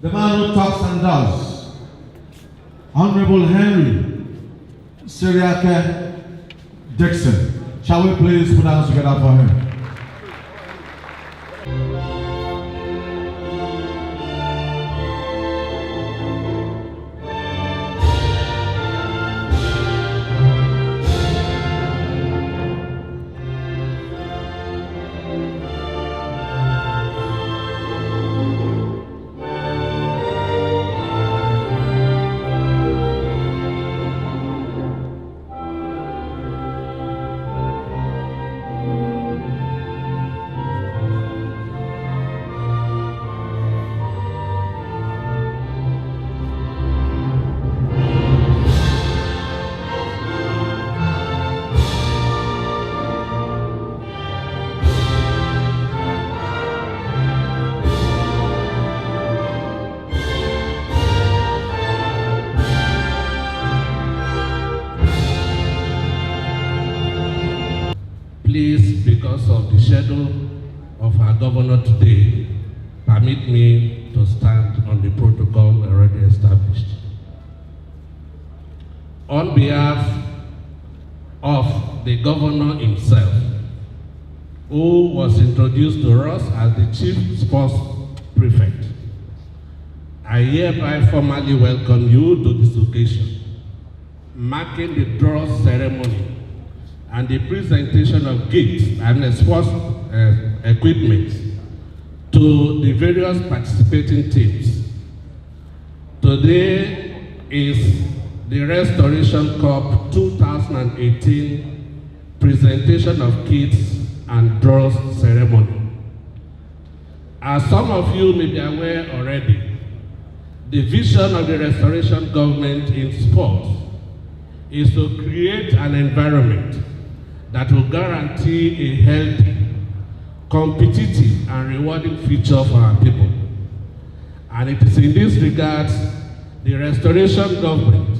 the man who talks and does, Honorable Henry Seriake Dickson. Shall we please put our hands together for him? Please, because of the schedule of our governor today, permit me to stand on the protocol already established. On behalf of the governor himself, who was introduced to us as the Chief Sports Prefect, I hereby formally welcome you to this occasion, marking the draw ceremony and the presentation of gifts and sports equipment to the various participating teams. Today is the Restoration Cup 2018 presentation of kits and draws ceremony. As some of you may be aware already, the vision of the Restoration government in sports is to create an environment that will guarantee a healthy, competitive, and rewarding future for our people. And it is in this regard, the Restoration government,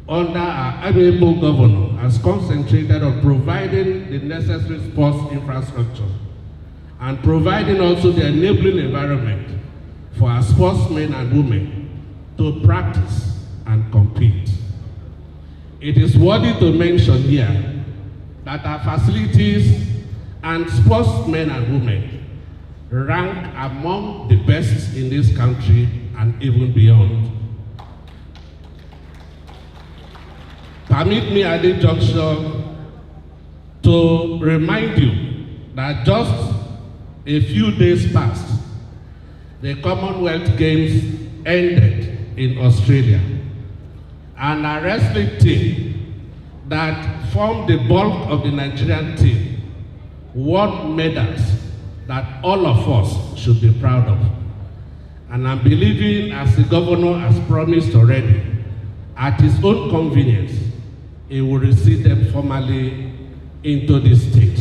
under our amiable governor, has concentrated on providing the necessary sports infrastructure and providing also the enabling environment for our sportsmen and women to practice and compete. It is worthy to mention here that our facilities and sportsmen and women rank among the best in this country and even beyond. Permit me at this juncture to remind you that just a few days past, the Commonwealth Games ended in Australia, and our wrestling team that formed the bulk of the Nigerian team won medals that all of us should be proud of. And I'm believing, as the governor has promised already, at his own convenience, he will receive them formally into the state.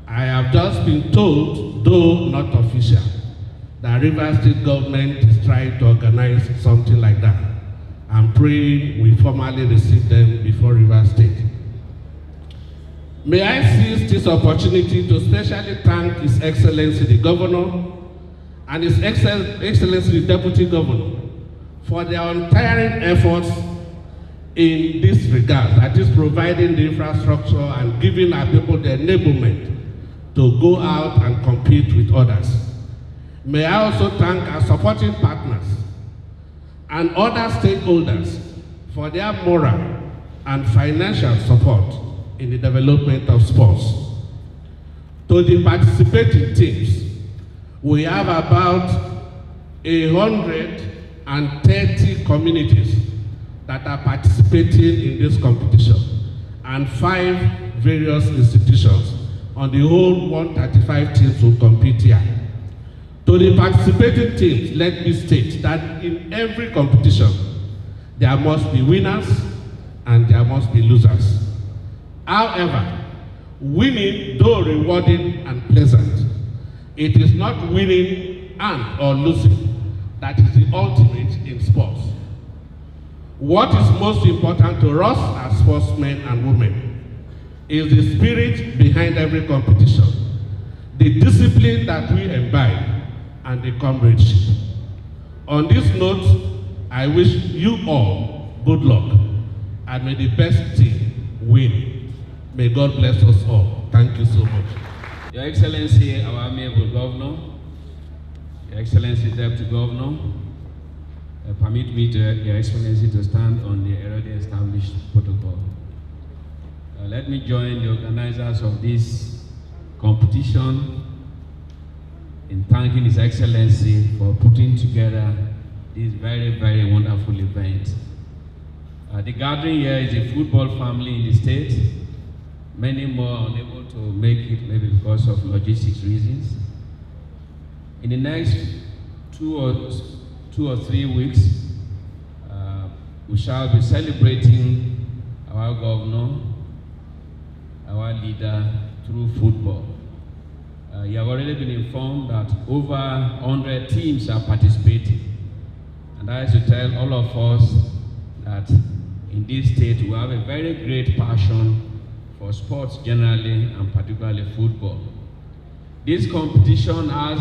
I have just been told, though not official, that Rivers State government is trying to organize something like that. I'm praying we formally receive them before Rivers State. May I seize this opportunity to specially thank His Excellency the Governor and His Excellency the Deputy Governor for their untiring efforts in this regard, that is providing the infrastructure and giving our people the enablement to go out and compete with others. May I also thank our supporting partners and other stakeholders for their moral and financial support in the development of sports. To the participating teams, we have about 130 communities that are participating in this competition and 5 various institutions. On the whole, 135 teams will compete here. To the participating teams, let me state that in every competition, there must be winners and there must be losers. However, winning, though rewarding and pleasant, it is not winning and or losing that is the ultimate in sports. What is most important to us as sportsmen and women is the spirit behind every competition, the discipline that we imbibe, and the comradeship. On this note, I wish you all good luck and may the best team win. May God bless us all. Thank you so much. Your Excellency, our amiable Governor, Your Excellency, Deputy Governor, permit me, Your Excellency, to stand on the already established protocol. Let me join the organizers of this competition in thanking His Excellency for putting together this very, very wonderful event. The gathering here is a football family in the state. Many more are unable to make it, maybe because of logistics reasons. In the next two or three weeks, we shall be celebrating our governor, our leader, through football. You have already been informed that over 100 teams are participating. And I should tell all of us that in this state we have a very great passion for sports generally and particularly football. This competition has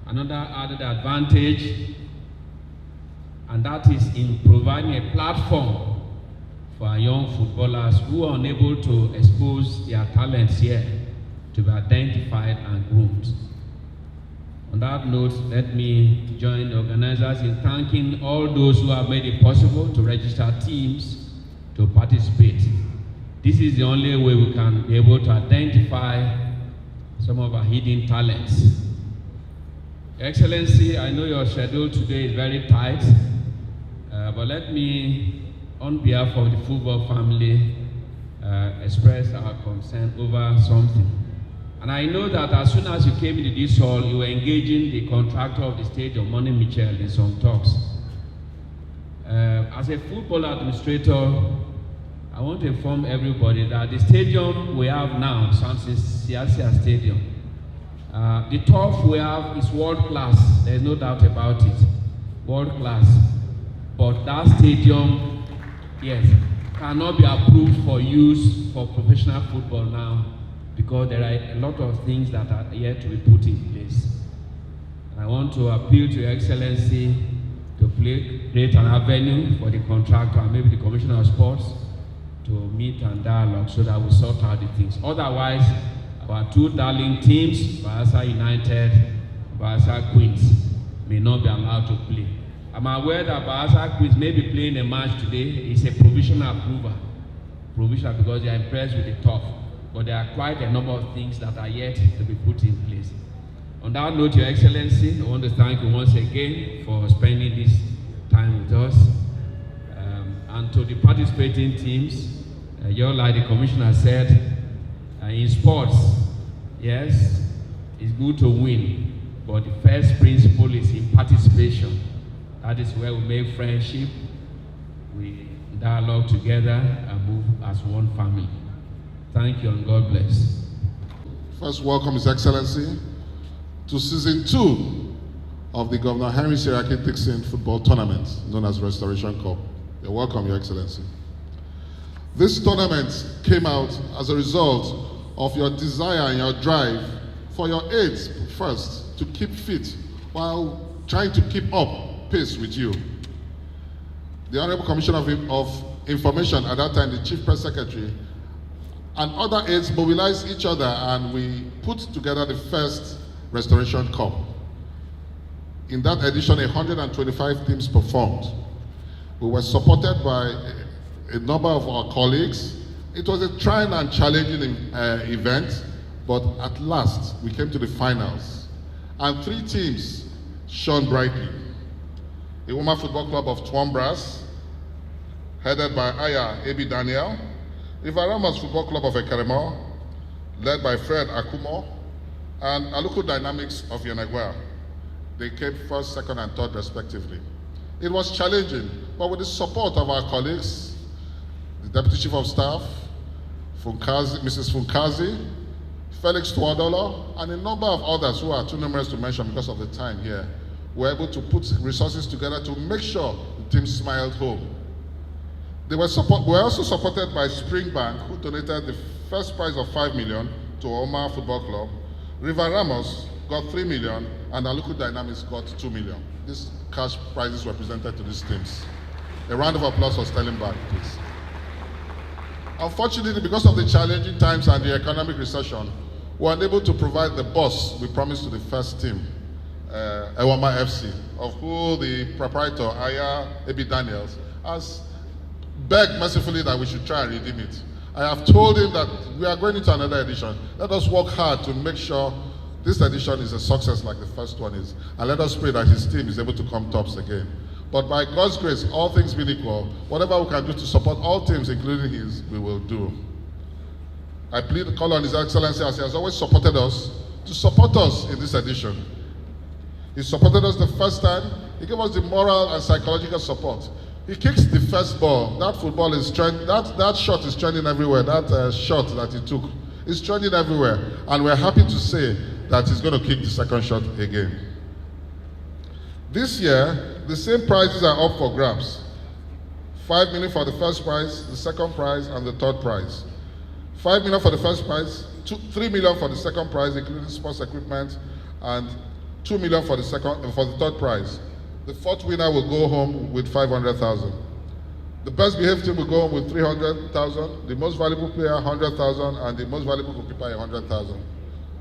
another added advantage, and that is in providing a platform for our young footballers who are unable to expose their talents here to be identified and groomed. On that note, let me join the organizers in thanking all those who have made it possible to register teams to participate. This is the only way we can be able to identify some of our hidden talents. Your Excellency, I know your schedule today is very tight, but let me, on behalf of the football family, express our concern over something. And I know that as soon as you came into this hall, you were engaging the contractor of the stadium, Money Mitchell, in some talks. As a football administrator, I want to inform everybody that the stadium we have now, Seriake Stadium, the turf we have is world class. There is no doubt about it. World class. But that stadium, yes, cannot be approved for use for professional football now, because there are a lot of things that are yet to be put in place. And I want to appeal to Your Excellency to create an avenue for the contractor and maybe the Commissioner of Sports to meet and dialogue so that we sort out the things. Otherwise, our two darling teams, Bayelsa United, Bayelsa Queens, may not be allowed to play. I'm aware that Bayelsa Queens may be playing a match today. It's a provisional approval. Provisional because they are impressed with the turf. But there are quite a number of things that are yet to be put in place. On that note, Your Excellency, I want to thank you once again for spending this time with us. And to the participating teams, like the Commissioner said, in sports, yes, it's good to win, but the first principle is in participation. That is where we make friendship, we dialogue together, and move as one family. Thank you and God bless. First, welcome His Excellency to season 2 of the Governor Henry Seriake Dickson football tournament, known as Restoration Cup. You're welcome, Your Excellency. This tournament came out as a result of your desire and your drive for your aides first to keep fit while trying to keep up pace with you. The Honorable Commissioner of Information at that time, the Chief Press Secretary, and other aides mobilized each other, and we put together the first Restoration Cup. In that edition, 125 teams performed. We were supported by a number of our colleagues. It was a trying and challenging event, but at last we came to the finals. And 3 teams shone brightly. The Women Football Club of Twombras, headed by Aya A.B. Daniel, River Ramos Football Club of Ekeremo, led by Fred Akumo, and Aluko Dynamics of Yenagua. They came first, second, and third respectively. It was challenging, but with the support of our colleagues, the Deputy Chief of Staff, Mrs. Funkazi, Felix Tuadolo, and a number of others who are too numerous to mention because of the time here, were able to put resources together to make sure the team smiled home. They were also supported by Spring Bank, who donated the first prize of 5 million to Omar Football Club, River Ramos, got 3 million, and Aluku Dynamics got 2 million. These cash prizes were presented to these teams. A round of applause for Stellenberg, please. Unfortunately, because of the challenging times and the economic recession, we were unable to provide the bus we promised to the first team, Ewama FC, of who the proprietor, Aya Ebi Daniels, has begged mercifully that we should try and redeem it. I have told him that we are going into another edition. Let us work hard to make sure this edition is a success like the first one is. And let us pray that his team is able to come tops again. But by God's grace, all things being equal, whatever we can do to support all teams, including his, we will do. I plead the call on His Excellency, as he has always supported us, to support us in this edition. He supported us the first time. He gave us the moral and psychological support. He kicks the first ball. That football is trending. That shot is trending everywhere. That shot that he took is trending everywhere. And we're happy to say that he's going to kick the second shot again. This year, the same prizes are up for grabs. 5 million for the first prize, the second prize, and the third prize. 5 million for the first prize, 3 million for the second prize, including sports equipment, and 2 million for the third prize. The fourth winner will go home with 500,000. The best behaved team will go home with 300,000. The most valuable player 100,000, and the most valuable goalkeeper 100,000.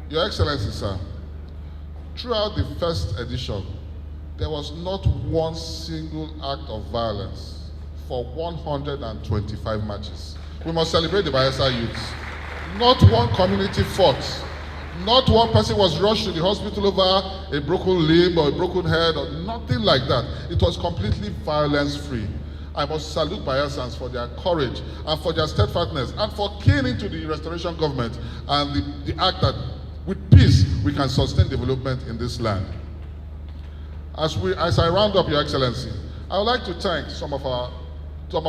Your Excellency, sir, throughout the first edition, there was not one single act of violence for 125 matches. We must celebrate the Bayelsa youths. Not one community fought. Not one person was rushed to the hospital over a broken limb or a broken head or nothing like that. It was completely violence-free. I must salute Bayelsans for their courage and for their steadfastness and for keying into the restoration government and the act that with peace we can sustain development in this land. As I round up, Your Excellency, I would like to thank some of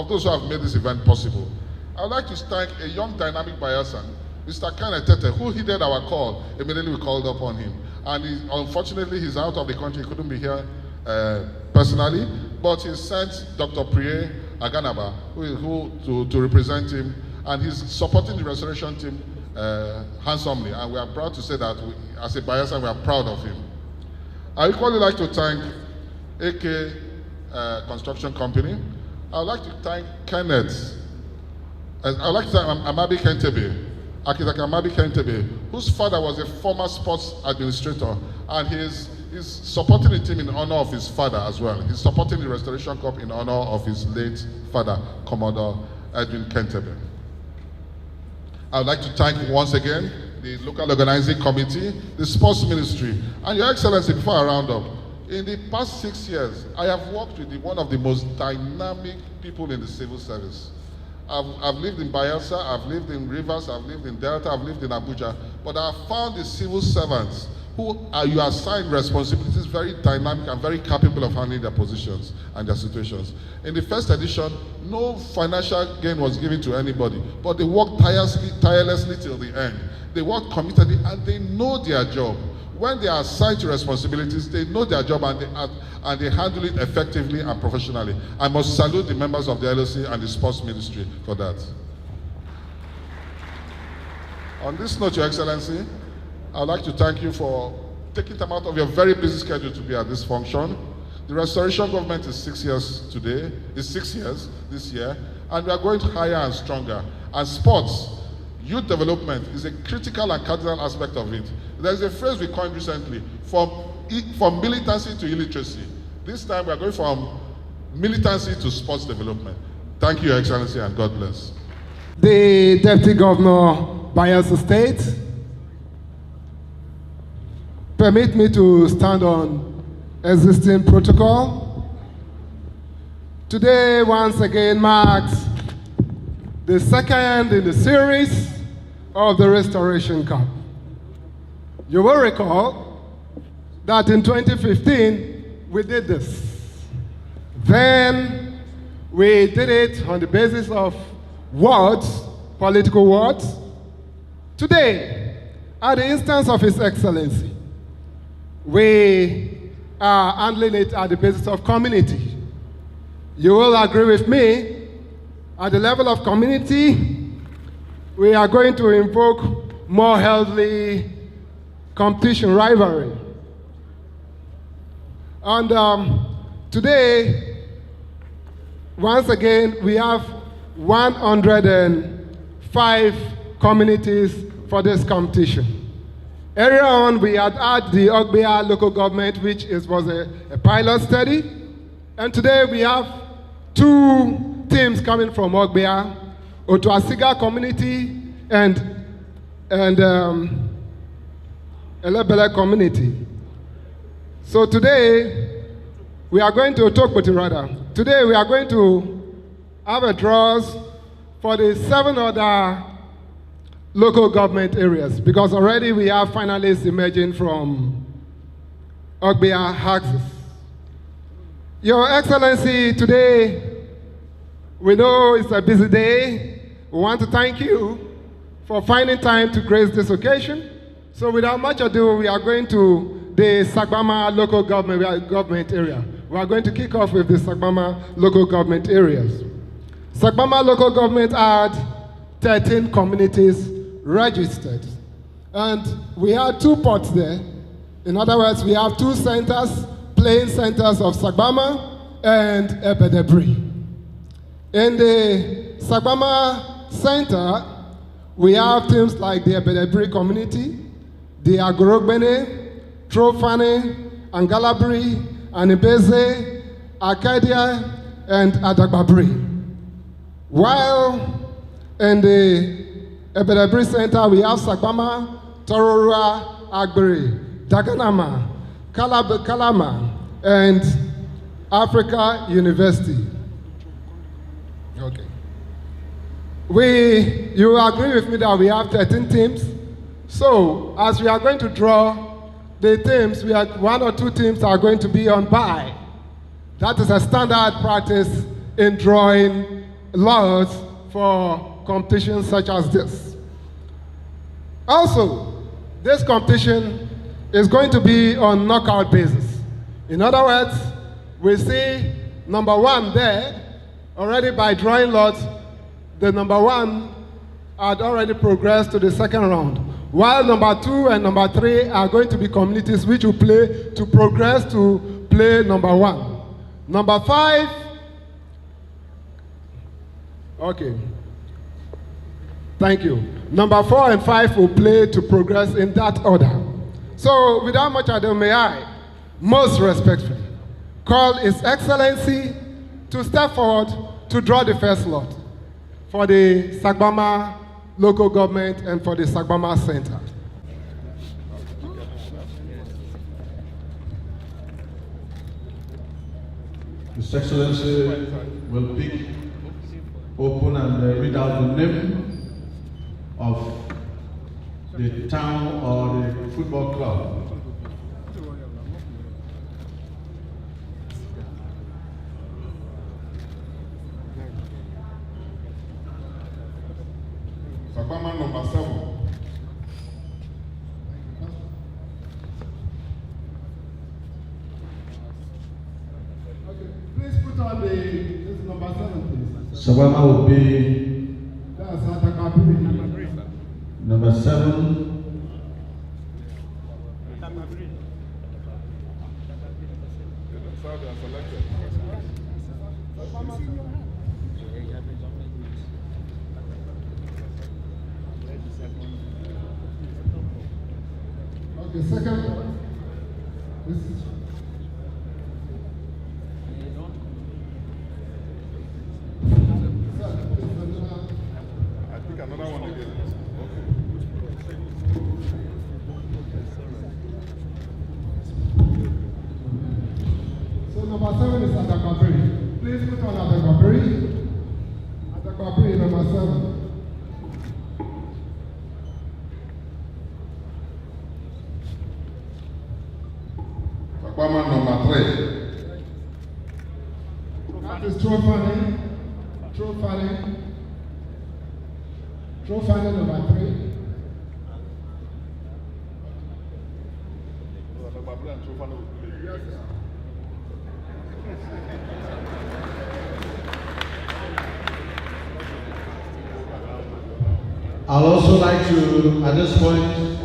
those who have made this event possible. I would like to thank a young dynamic Bayelsan, Mr. Kenneth Tete, who heeded our call immediately we called upon him. And unfortunately, he's out of the country. He couldn't be here personally, but he sent Dr. Priye Aganaba to represent him, and he's supporting the restoration team handsomely. And we are proud to say that as a Bayelsan, we are proud of him. I equally like to thank AK Construction Company. I would like to thank Kenneth. I would like to thank Amabi Kentebe, Architect Amabi Kentebe, whose father was a former sports administrator, and he's supporting the team in honor of his father as well. He's supporting the Restoration Cup in honor of his late father, Commodore Edwin Kentebe. I would like to thank once again the local organizing committee, the sports ministry, and Your Excellency, before I round up, in the past 6 years, I have worked with one of the most dynamic people in the civil service. I've lived in Bayelsa, I've lived in Rivers, I've lived in Delta, I've lived in Abuja, but I've found the civil servants who you assign responsibilities very dynamic and very capable of handling their positions and their situations. In the first edition, no financial gain was given to anybody, but they worked tirelessly till the end. They work committedly and they know their job. When they are assigned to responsibilities, they know their job and they handle it effectively and professionally. I must salute the members of the LOC and the sports ministry for that. On this note, Your Excellency, I would like to thank you for taking time out of your very busy schedule to be at this function. The restoration government is 6 years today, is 6 years this year, and we are going higher and stronger. And sports, youth development is a critical and cardinal aspect of it. There's a phrase we coined recently, from militancy to illiteracy. This time we are going from militancy to sports development. Thank you, Your Excellency, and God bless. The Deputy Governor, Bayelsa State, permit me to stand on existing protocol. Today, once again, marks the second in the series of the Restoration Cup. You will recall that in 2015, we did this. Then we did it on the basis of words, political words. Today, at the instance of His Excellency, we are handling it at the basis of community. You will agree with me, at the level of community, we are going to invoke more healthy competition rivalry. And today, once again, we have 105 communities for this competition. Earlier on, we had the Ogbia local government, which was a pilot study. And today we have 2 teams coming from Ogbia, Otuasiga community and Elebele community. So today, we are going to Today we are going to have a draws for the 7 other local government areas, because already we have finalists emerging from Ogbia axis. Your Excellency, today, we know it's a busy day. We want to thank you for finding time to grace this occasion. So without much ado, we are going to the Sagbama local government area. We are going to kick off with the Sagbama local government areas. Sagbama local government had 13 communities registered. And we had 2 ports there. In other words, we have 2 centers, playing centers of Sagbama and Ebedebri. In the Sagbama Center, we have teams like the Ebedebri community, the Agorogbene, Trofane, Angalabri, Anibeze, Arcadia, and Adagbabri. While in the Ebedebri Center, we have Sagbama, Tororua, Agberi, Daganama, Kalama, and Africa University. Okay. You agree with me that we have 13 teams? So, as we are going to draw the teams, 1 or 2 teams are going to be on bye. That is a standard practice in drawing lots for competitions such as this. Also, this competition is going to be on knockout basis. In other words, we see number 1 there, already by drawing lots, the number 1 had already progressed to the 2nd round, while number 2 and number 3 are going to be communities which will play to progress to play number 1. Number 5, okay. Thank you. Number 4 and 5 will play to progress in that order. So, without much ado, may I, most respectfully, call His Excellency to step forward to draw the first lot for the Sagbama local government and for the Sagbama Center. His Excellency will pick, open, and read out the name of the town or the football club. Sagbama number 7. Okay, please put on this number 7, please. Sagbama will be That's Adagbabri. number 7. Okay, second one. This is I think another one again. So number 7 is Adagbabri. Please put on Adagbabri. Adagbabri, number 7. Sagbama number 3. That is Trofane. Trofane number 3. Yes, sir. I'd also like to, at this point,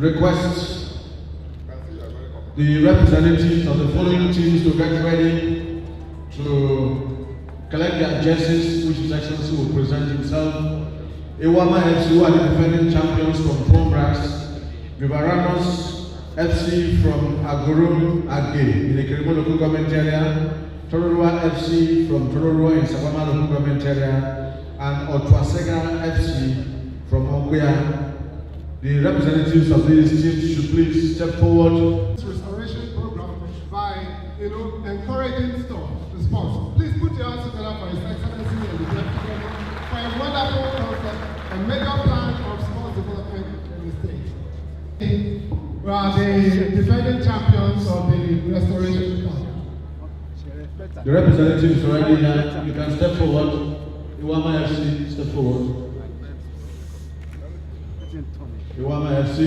request the representatives of the following teams to get ready to collect their jerseys, which His Excellency will present himself. Iwama FC, who are the defending champions from Pombrax, Vivaranos FC from Agorum Age in the Kirimo local government area, Tororua FC from Tororua in Sabama local government area, and Otwasega FC from Onguya. The representatives of these teams should please step forward. Restoration program by, encouraging sports. Please put your hands together for His Excellency and the Deputy Governor for a wonderful concept, a major plan of sports development in the state. We are the defending champions of the Restoration Cup. The representatives are already here. You can step forward. Iwama FC, step forward. Iwama FC.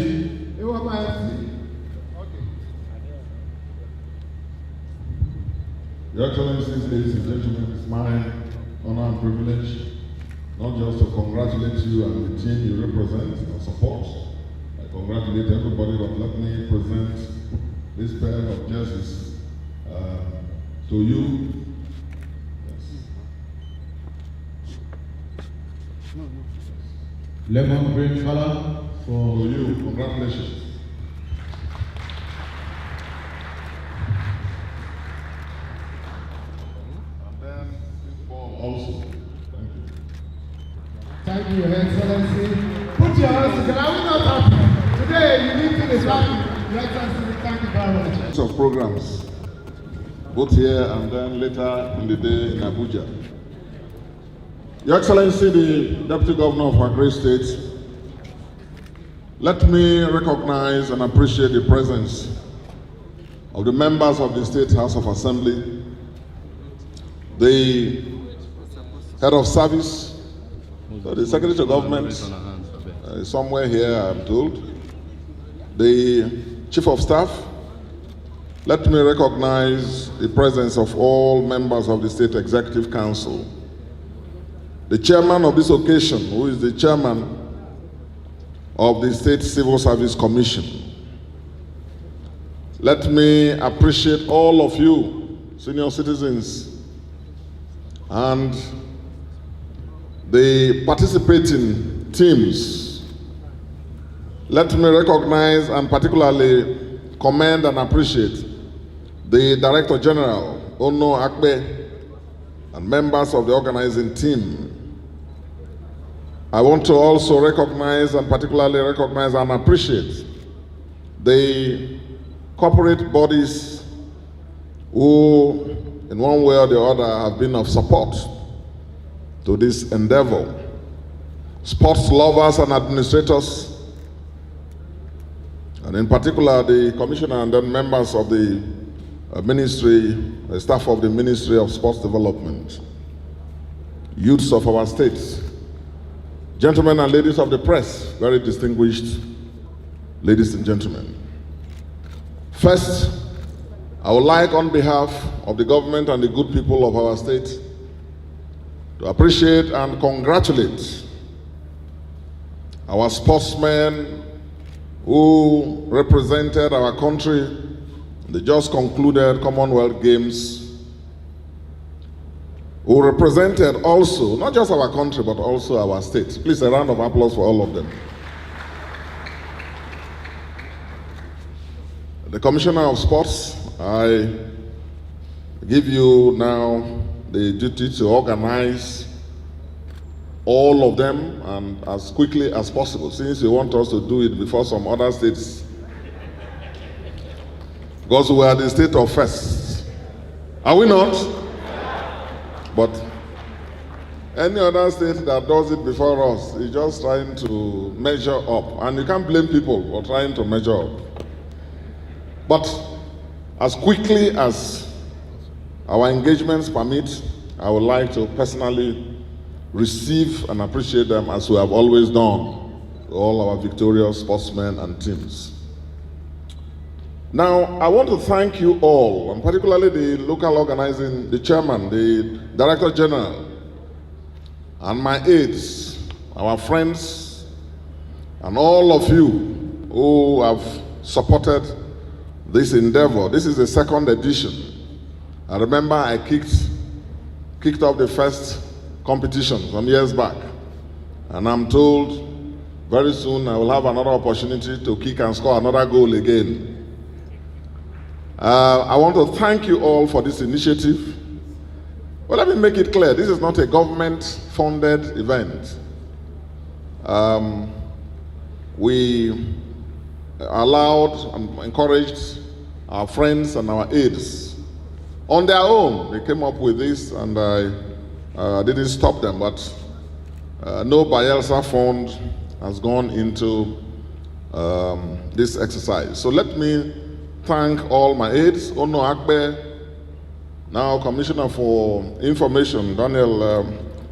Iwama FC. Okay. Your Excellencies, ladies and gentlemen, it's my honor and privilege not just to congratulate you and the team you represent and support. I congratulate everybody, but let me present this pair of jerseys to you. Lemon green color for you. Congratulations. And then this ball also. Thank you. Thank you, Your Excellency. Put your hands together. I will not happy. Today, you need to be happy. Your Excellency, thank you very much. Of programs, both here and then later in the day in Abuja. Your Excellency, the Deputy Governor of our great state, let me recognize and appreciate the presence of the members of the State House of Assembly, the Head of Service, the Secretary to Government, somewhere here I'm told, the Chief of Staff. Let me recognize the presence of all members of the State Executive Council, the chairman of this occasion, who is the chairman of the State Civil Service Commission. Let me appreciate all of you, senior citizens, and the participating teams. Let me recognize and particularly commend and appreciate the Director General, Ono Akbe, and members of the organizing team. I want to also recognize and particularly recognize and appreciate the corporate bodies who, in one way or the other, have been of support to this endeavor. Sports lovers and administrators, and in particular the Commissioner and then members of the Ministry, the staff of the Ministry of Sports Development, youths of our states, gentlemen and ladies of the press, very distinguished ladies and gentlemen. First, I would like on behalf of the government and the good people of our state to appreciate and congratulate our sportsmen who represented our country in the just concluded Commonwealth Games, who represented also, not just our country, but also our state. Please, a round of applause for all of them. The Commissioner of Sports, I give you now the duty to organize all of them and as quickly as possible, since you want us to do it before some other states. Because we are the state of first. Are we not? But any other state that does it before us is just trying to measure up. And you can't blame people for trying to measure up. But as quickly as our engagements permit, I would like to personally receive and appreciate them as we have always done, all our victorious sportsmen and teams. Now, I want to thank you all, and particularly the local organizing, the chairman, the Director General, and my aides, our friends, and all of you who have supported this endeavor. This is the second edition. I remember I kicked off the first competition some years back, and I'm told very soon I will have another opportunity to kick and score another goal again. I want to thank you all for this initiative. Well, let me make it clear, this is not a government-funded event. We allowed and encouraged our friends and our aides. On their own, they came up with this, and I didn't stop them, but no Bielsa fund has gone into this exercise. So let me thank all my aides, Ono Akbe, now Commissioner for Information, Daniel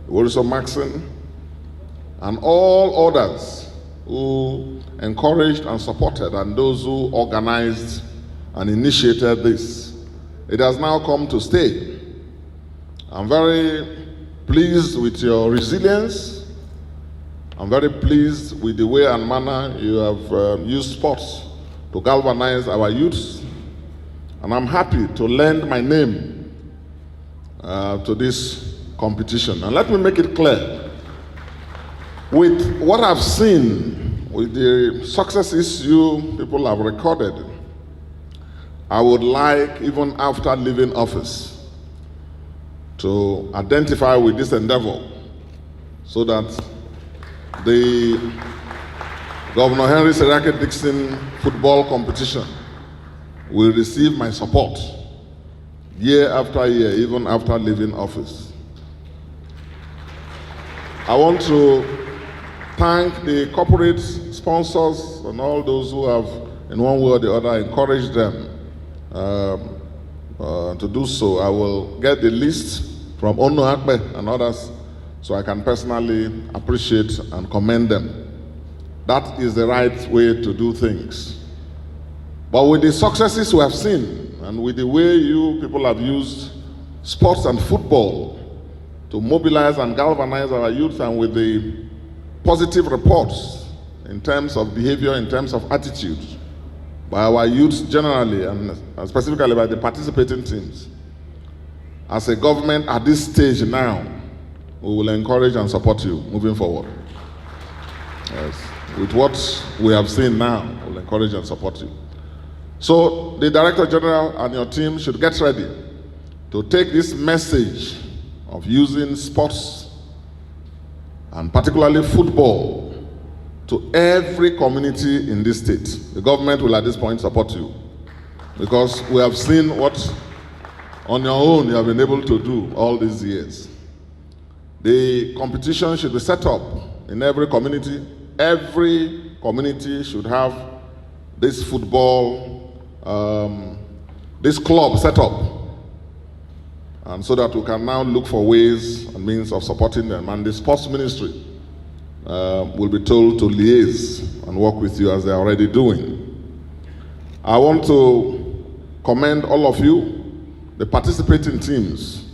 Wilson Maxon, and all others who encouraged and supported, and those who organized and initiated this. It has now come to stay. I'm very pleased with your resilience. I'm very pleased with the way and manner you have used sports to galvanize our youths. And I'm happy to lend my name to this competition. And let me make it clear, with what I've seen, with the successes you people have recorded, I would like, even after leaving office, to identify with this endeavor so that the Governor Henry Seriake Dickson football competition will receive my support year after year, even after leaving office. I want to thank the corporate sponsors and all those who have, in one way or the other, encouraged them to do so. I will get the list from Ono Akbe and others so I can personally appreciate and commend them. That is the right way to do things. But with the successes we have seen, and with the way you people have used sports and football to mobilize and galvanize our youth, and with the positive reports in terms of behavior, in terms of attitude, by our youth generally, and specifically by the participating teams, as a government at this stage now, we will encourage and support you moving forward. Yes. With what we have seen now, we will encourage and support you. So the Director General and your team should get ready to take this message of using sports, and particularly football, to every community in this state. The government will at this point support you, because we have seen what on your own you have been able to do all these years. The competition should be set up in every community. Every community should have this football, this club set up, and so that we can now look for ways and means of supporting them. And the sports ministry will be told to liaise and work with you as they're already doing. I want to commend all of you, the participating teams.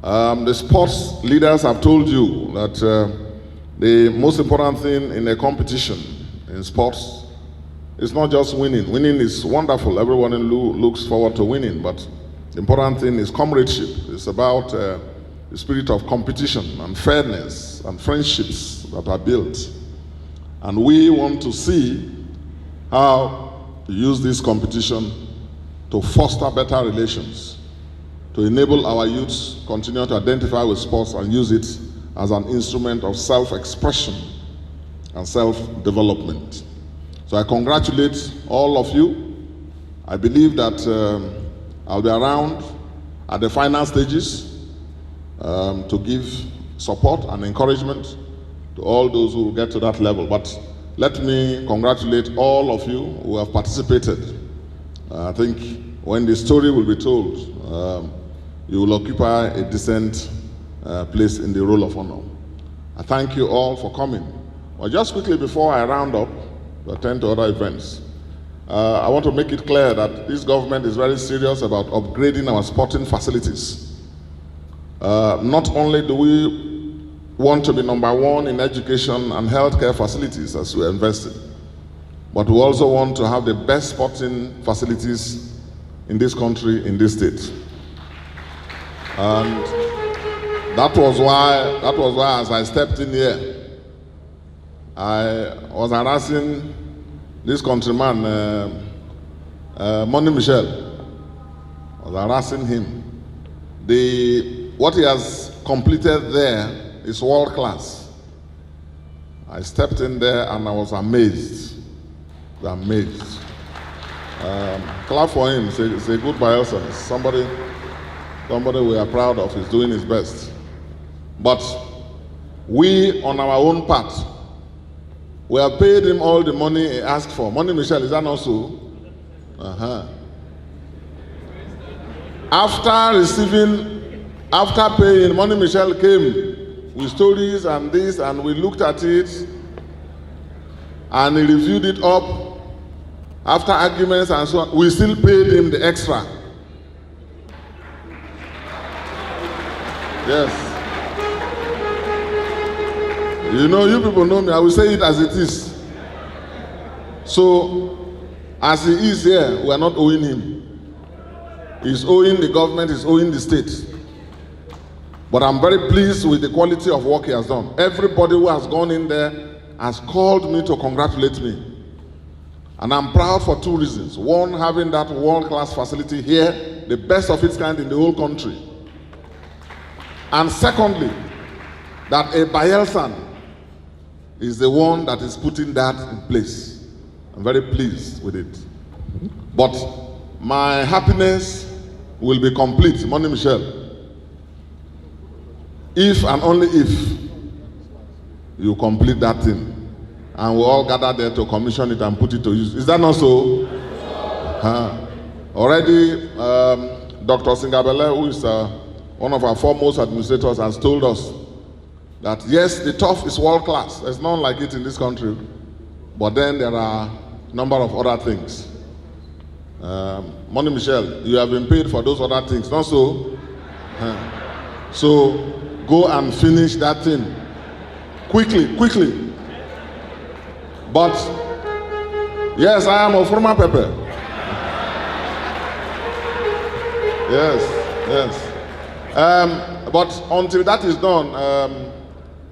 The sports leaders have told you that the most important thing in a competition in sports is not just winning. Winning is wonderful. Everyone looks forward to winning, but the important thing is comradeship. It's about the spirit of competition and fairness and friendships that are built. And we want to see how to use this competition to foster better relations, to enable our youths continue to identify with sports and use it as an instrument of self-expression and self-development. So I congratulate all of you. I believe that I'll be around at the final stages to give support and encouragement to all those who will get to that level. But let me congratulate all of you who have participated. I think when the story will be told, you will occupy a decent place in the roll of honor. I thank you all for coming. Well, just quickly before I round up to attend to other events, I want to make it clear that this government is very serious about upgrading our sporting facilities. Not only do we want to be #1 in education and healthcare facilities as we invest in, but we also want to have the best sporting facilities in this country, in this state. And that was why as I stepped in here, I was harassing this countryman, Money Michel. I was harassing him. What he has completed there is world class. I stepped in there and I was amazed. Amazed. Clap for him. Say good Bielsa. Somebody we are proud of is doing his best. But we, on our own part, we have paid him all the money he asked for. Money, Michelle, is that not so? After paying, Money Michelle came with stories and this, and we looked at it, and he reviewed it up. After arguments and so on, we still paid him the extra. Yes. You know, you people know me, I will say it as it is. So, as he is here, we are not owing him. He's owing the government, he's owing the state. But I'm very pleased with the quality of work he has done. Everybody who has gone in there has called me to congratulate me. And I'm proud for two reasons. One, having that world-class facility here, the best of its kind in the whole country. And secondly, that a Bayelsan is the one that is putting that in place. I'm very pleased with it. But my happiness will be complete, Money Michelle, if and only if you complete that thing. And we all gather there to commission it and put it to use. Is that not so? Already, Dr. Singabele, who is one of our foremost administrators, has told us that yes, the turf is world class. There's none like it in this country. But then there are a number of other things. Money Michelle, you have been paid for those other things, not so? So go and finish that thing. Quickly. But yes, I am a former pepper. Yes. But until that is done,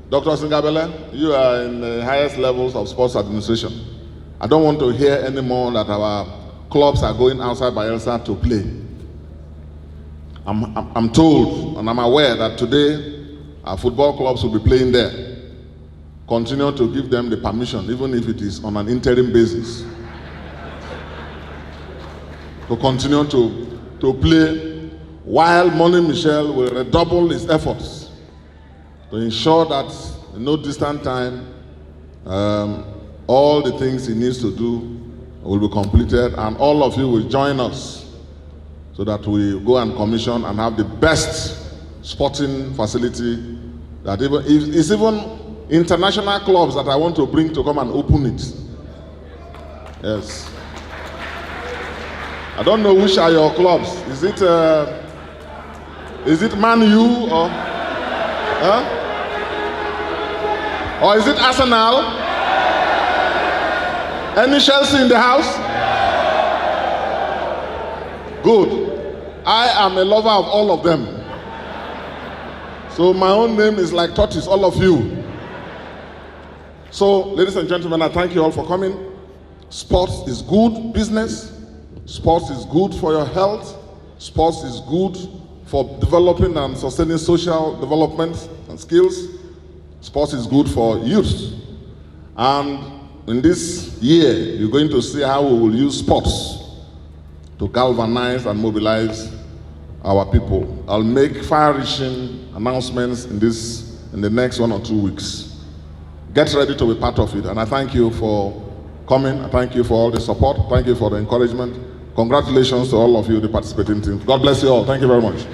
Dr. Singabele, you are in the highest levels of sports administration. I don't want to hear anymore that our clubs are going outside Bayelsa to play. I'm told and I'm aware that today our football clubs will be playing there. Continue to give them the permission, even if it is on an interim basis, to continue to play, while Money Michel will redouble his efforts to ensure that in no distant time, all the things he needs to do will be completed, and all of you will join us so that we go and commission and have the best sporting facility that it's even international clubs that I want to bring to come and open it. Yes. I don't know which are your clubs. Is it Man U or is it Arsenal? Any Chelsea in the house? Good. I am a lover of all of them. So my own name is like tortoise, all of you. So, ladies and gentlemen, I thank you all for coming. Sports is good business. Sports is good for your health. Sports is good for developing and sustaining social development and skills. Sports is good for youth. And in this year, you're going to see how we will use sports to galvanize and mobilize our people. I'll make far-reaching announcements in the next 1 or 2 weeks. Get ready to be part of it. And I thank you for coming. I thank you for all the support. Thank you for the encouragement. Congratulations to all of you, the participating team. God bless you all. Thank you very much.